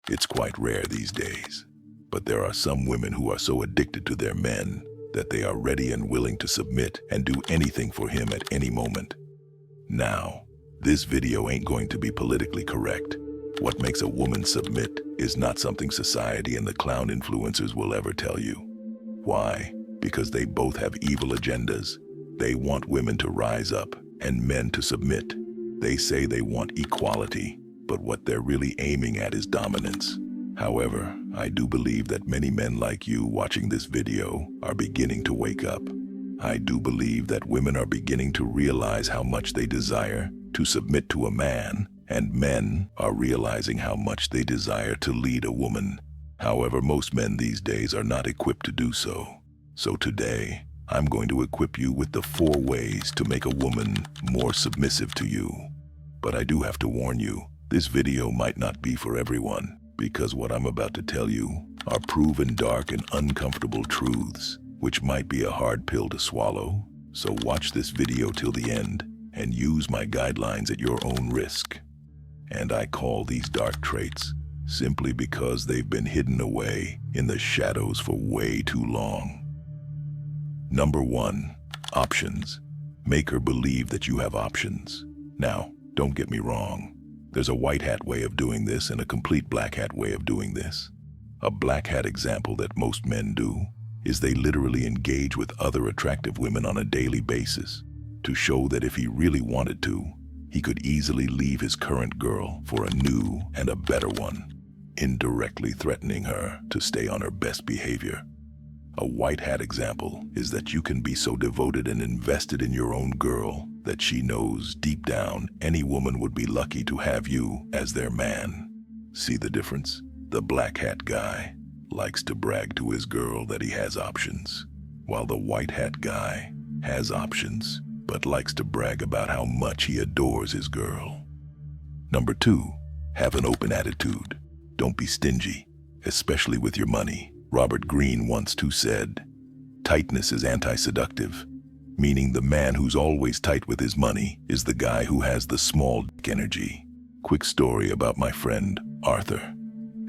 It's quite rare these days. But there are some women who are so addicted to their men that they are ready and willing to submit and do anything for him at any moment. Now, this video ain't going to be politically correct. What makes a woman submit is not something society and the clown influencers will ever tell you. Why? Because they both have evil agendas. They want women to rise up and men to submit. They say they want equality, but what they're really aiming at is dominance. However, I do believe that many men like you watching this video are beginning to wake up. I do believe that women are beginning to realize how much they desire to submit to a man, and men are realizing how much they desire to lead a woman. However, most men these days are not equipped to do so. So today, I'm going to equip you with the 4 ways to make a woman more submissive to you. But I do have to warn you, this video might not be for everyone, because what I'm about to tell you are proven dark and uncomfortable truths, which might be a hard pill to swallow. So watch this video till the end and use my guidelines at your own risk. And I call these dark traits simply because they've been hidden away in the shadows for way too long. Number 1, options. Make her believe that you have options. Now, don't get me wrong. There's a white hat way of doing this and a complete black hat way of doing this. A black hat example that most men do is they literally engage with other attractive women on a daily basis to show that if he really wanted to, he could easily leave his current girl for a new and a better one, indirectly threatening her to stay on her best behavior. A white hat example is that you can be so devoted and invested in your own girl that she knows deep down any woman would be lucky to have you as their man. See the difference? The black hat guy likes to brag to his girl that he has options, while the white hat guy has options but likes to brag about how much he adores his girl. Number 2, have an open attitude. Don't be stingy, especially with your money. Robert Greene once said, "Tightness is anti-seductive," meaning the man who's always tight with his money is the guy who has the small dick energy. Quick story about my friend, Arthur.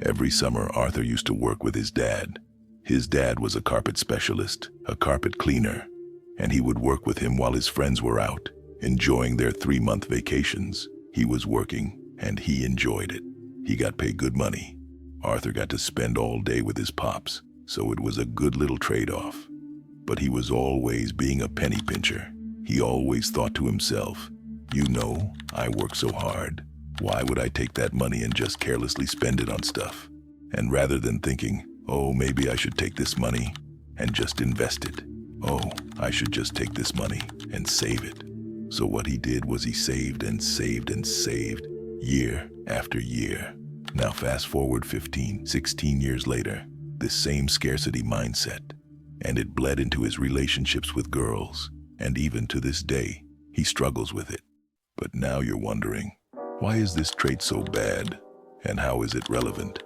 Every summer, Arthur used to work with his dad. His dad was a carpet specialist, a carpet cleaner, and he would work with him while his friends were out, enjoying their 3-month vacations. He was working, and he enjoyed it. He got paid good money. Arthur got to spend all day with his pops, so it was a good little trade-off. But he was always being a penny pincher. He always thought to himself, you know, I work so hard. Why would I take that money and just carelessly spend it on stuff? And rather than thinking, oh, maybe I should take this money and just invest it. Oh, I should just take this money and save it. So what he did was he saved and saved and saved, year after year. Now fast forward 15, 16 years later, this same scarcity mindset, and it bled into his relationships with girls, and even to this day, he struggles with it. But now you're wondering, why is this trait so bad, and how is it relevant?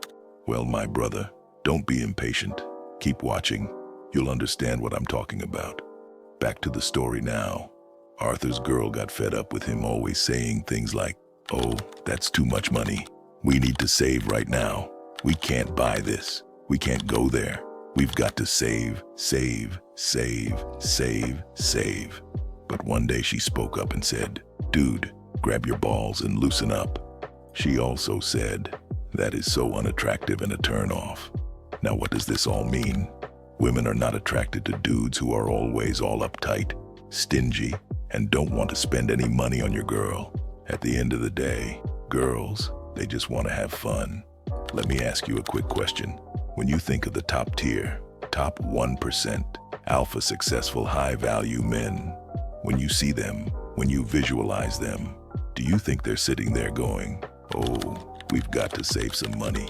Well, my brother, don't be impatient. Keep watching. You'll understand what I'm talking about. Back to the story now. Arthur's girl got fed up with him always saying things like, oh, that's too much money. We need to save right now. We can't buy this. We can't go there. We've got to save, save, save, save, save. But one day she spoke up and said, dude, grab your balls and loosen up. She also said, that is so unattractive and a turn-off. Now what does this all mean? Women are not attracted to dudes who are always all uptight, stingy, and don't want to spend any money on your girl. At the end of the day, girls, they just want to have fun. Let me ask you a quick question. When you think of the top tier, top 1%, alpha successful high-value men, when you see them, when you visualize them, do you think they're sitting there going, oh, we've got to save some money?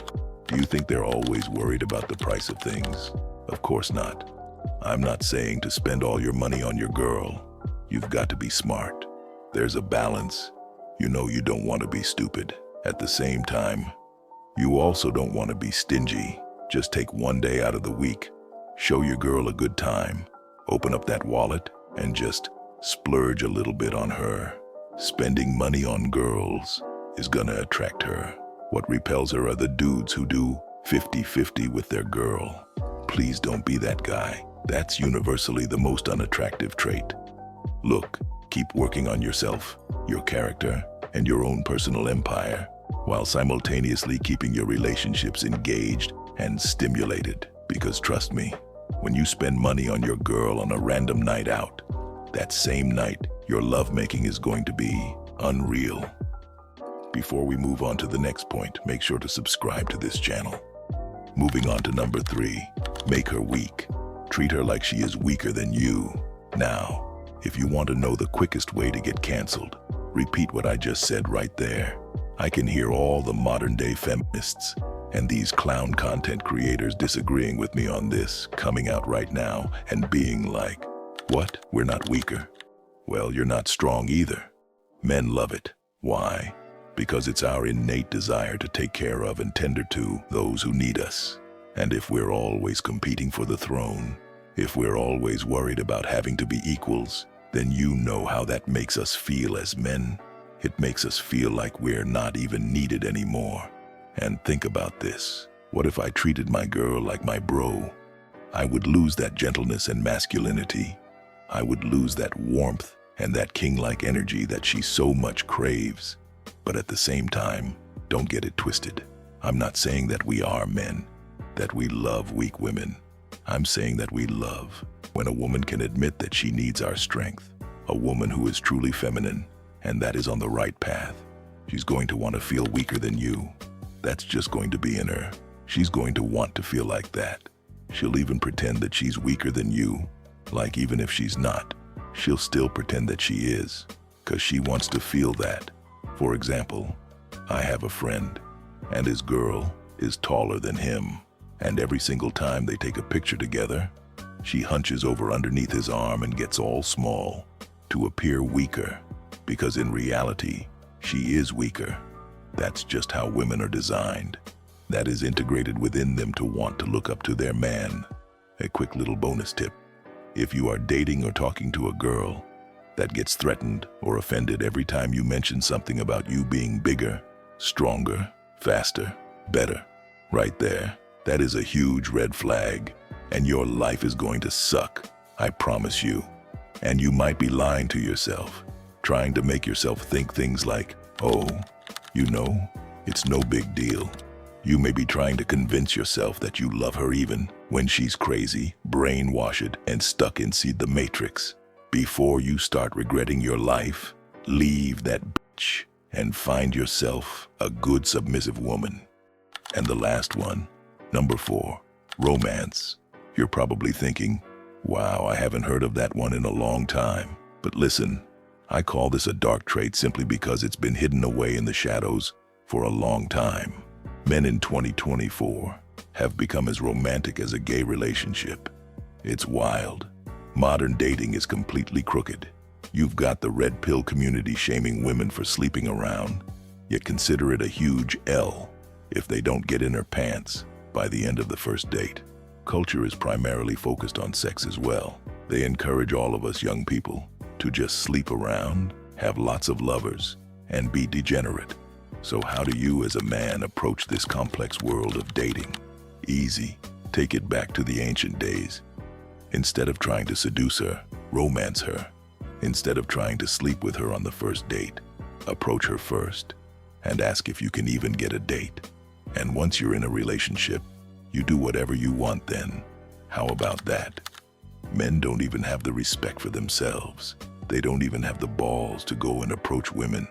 Do you think they're always worried about the price of things? Of course not. I'm not saying to spend all your money on your girl. You've got to be smart. There's a balance. You know you don't want to be stupid. At the same time, you also don't want to be stingy. Just take one day out of the week. Show your girl a good time. Open up that wallet and just splurge a little bit on her. Spending money on girls is gonna attract her. What repels her are the dudes who do 50-50 with their girl. Please don't be that guy. That's universally the most unattractive trait. Look, keep working on yourself, your character, and your own personal empire, while simultaneously keeping your relationships engaged and stimulated. Because trust me, when you spend money on your girl on a random night out, that same night, your lovemaking is going to be unreal. Before we move on to the next point, make sure to subscribe to this channel. Moving on to number 3, make her weak. Treat her like she is weaker than you. Now, if you want to know the quickest way to get canceled, repeat what I just said right there. I can hear all the modern-day feminists and these clown content creators disagreeing with me on this, coming out right now and being like, "What? We're not weaker." Well, you're not strong either. Men love it. Why? Because it's our innate desire to take care of and tender to those who need us. And if we're always competing for the throne, if we're always worried about having to be equals, then you know how that makes us feel as men. It makes us feel like we're not even needed anymore. And think about this. What if I treated my girl like my bro? I would lose that gentleness and masculinity. I would lose that warmth and that king-like energy that she so much craves. But at the same time, don't get it twisted. I'm not saying that we are men, that we love weak women. I'm saying that we love when a woman can admit that she needs our strength. A woman who is truly feminine, and that is on the right path. She's going to want to feel weaker than you. That's just going to be in her. She's going to want to feel like that. She'll even pretend that she's weaker than you. Like even if she's not, she'll still pretend that she is, because she wants to feel that. For example, I have a friend, and his girl is taller than him. And every single time they take a picture together, she hunches over underneath his arm and gets all small to appear weaker, because in reality, she is weaker. That's just how women are designed. That is integrated within them to want to look up to their man. A quick little bonus tip. If you are dating or talking to a girl that gets threatened or offended every time you mention something about you being bigger, stronger, faster, better, right there, that is a huge red flag, and your life is going to suck, I promise you. And you might be lying to yourself, trying to make yourself think things like, "Oh, you know, it's no big deal." You may be trying to convince yourself that you love her even when she's crazy, brainwashed, and stuck inside the matrix. Before you start regretting your life, leave that bitch and find yourself a good submissive woman. And the last one, number 4, romance. You're probably thinking, wow, I haven't heard of that one in a long time. But listen, I call this a dark trait simply because it's been hidden away in the shadows for a long time. Men in 2024 have become as romantic as a gay relationship. It's wild. Modern dating is completely crooked. You've got the red pill community shaming women for sleeping around, yet consider it a huge L if they don't get in her pants by the end of the first date. Culture is primarily focused on sex as well. They encourage all of us young people to just sleep around, have lots of lovers, and be degenerate. So how do you as a man approach this complex world of dating? Easy. Take it back to the ancient days. Instead of trying to seduce her, romance her. Instead of trying to sleep with her on the first date, approach her first and ask if you can even get a date. And once you're in a relationship, you do whatever you want then. How about that? Men don't even have the respect for themselves. They don't even have the balls to go and approach women.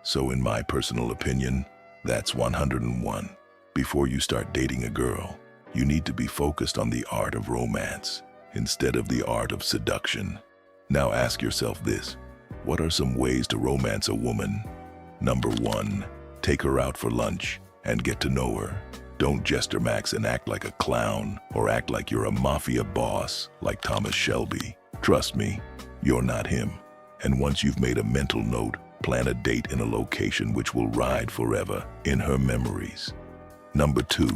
So in my personal opinion, that's 101. Before you start dating a girl, you need to be focused on the art of romance instead of the art of seduction. Now ask yourself this, what are some ways to romance a woman? Number 1, take her out for lunch and get to know her. Don't jester max and act like a clown or act like you're a mafia boss like Thomas Shelby. Trust me, you're not him. And once you've made a mental note, plan a date in a location which will ride forever in her memories. Number 2,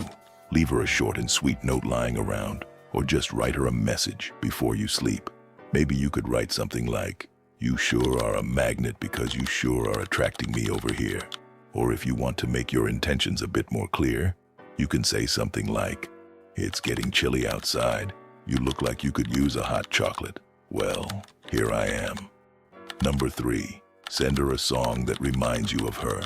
leave her a short and sweet note lying around, or just write her a message before you sleep. Maybe you could write something like, "You sure are a magnet because you sure are attracting me over here." Or if you want to make your intentions a bit more clear, you can say something like, "It's getting chilly outside. You look like you could use a hot chocolate. Well, here I am." Number 3, send her a song that reminds you of her.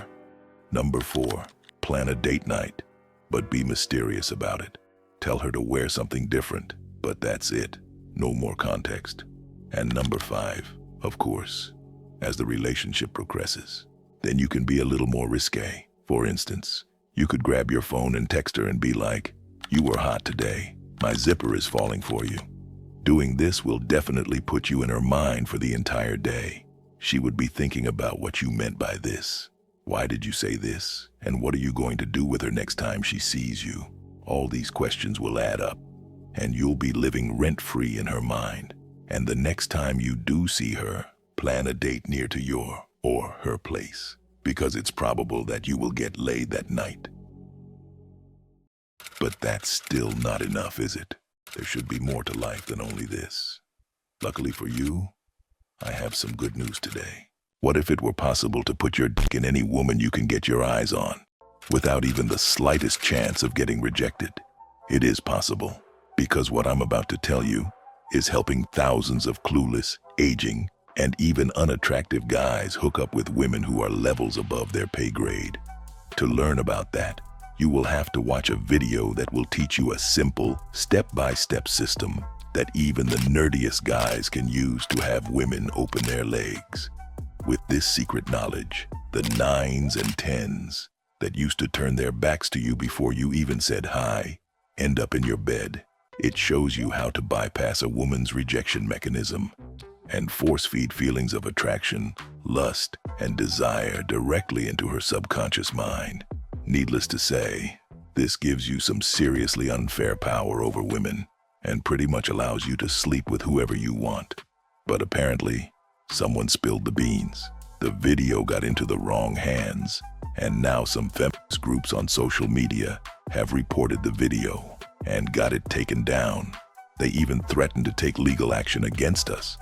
Number 4, plan a date night, but be mysterious about it. Tell her to wear something different, but that's it. No more context. And number 5, of course, as the relationship progresses, then you can be a little more risque. For instance, you could grab your phone and text her and be like, "You were hot today. My zipper is falling for you." Doing this will definitely put you in her mind for the entire day. She would be thinking about what you meant by this. Why did you say this? And what are you going to do with her next time she sees you? All these questions will add up, and you'll be living rent-free in her mind. And the next time you do see her, plan a date near to your or her place, because it's probable that you will get laid that night. But that's still not enough, is it? There should be more to life than only this. Luckily for you, I have some good news today. What if it were possible to put your dick in any woman you can get your eyes on, without even the slightest chance of getting rejected? It is possible, because what I'm about to tell you is helping thousands of clueless, aging, and even unattractive guys hook up with women who are levels above their pay grade. To learn about that, you will have to watch a video that will teach you a simple, step-by-step system that even the nerdiest guys can use to have women open their legs. With this secret knowledge, the 9s and 10s that used to turn their backs to you before you even said hi end up in your bed. It shows you how to bypass a woman's rejection mechanism and force-feed feelings of attraction, lust, and desire directly into her subconscious mind. Needless to say, this gives you some seriously unfair power over women and pretty much allows you to sleep with whoever you want. But apparently, someone spilled the beans. The video got into the wrong hands, and now some feminist groups on social media have reported the video and got it taken down. They even threatened to take legal action against us.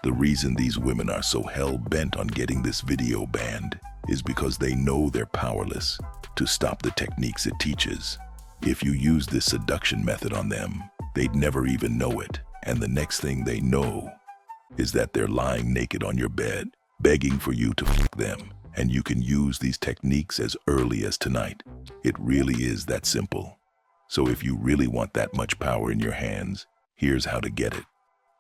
The reason these women are so hell-bent on getting this video banned is because they know they're powerless to stop the techniques it teaches. If you use this seduction method on them, they'd never even know it, and the next thing they know is that they're lying naked on your bed, begging for you to fuck them, and you can use these techniques as early as tonight. It really is that simple. So if you really want that much power in your hands, here's how to get it.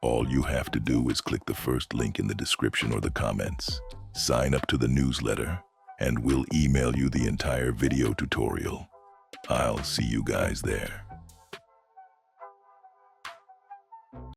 All you have to do is click the first link in the description or the comments. Sign up to the newsletter, and we'll email you the entire video tutorial. I'll see you guys there.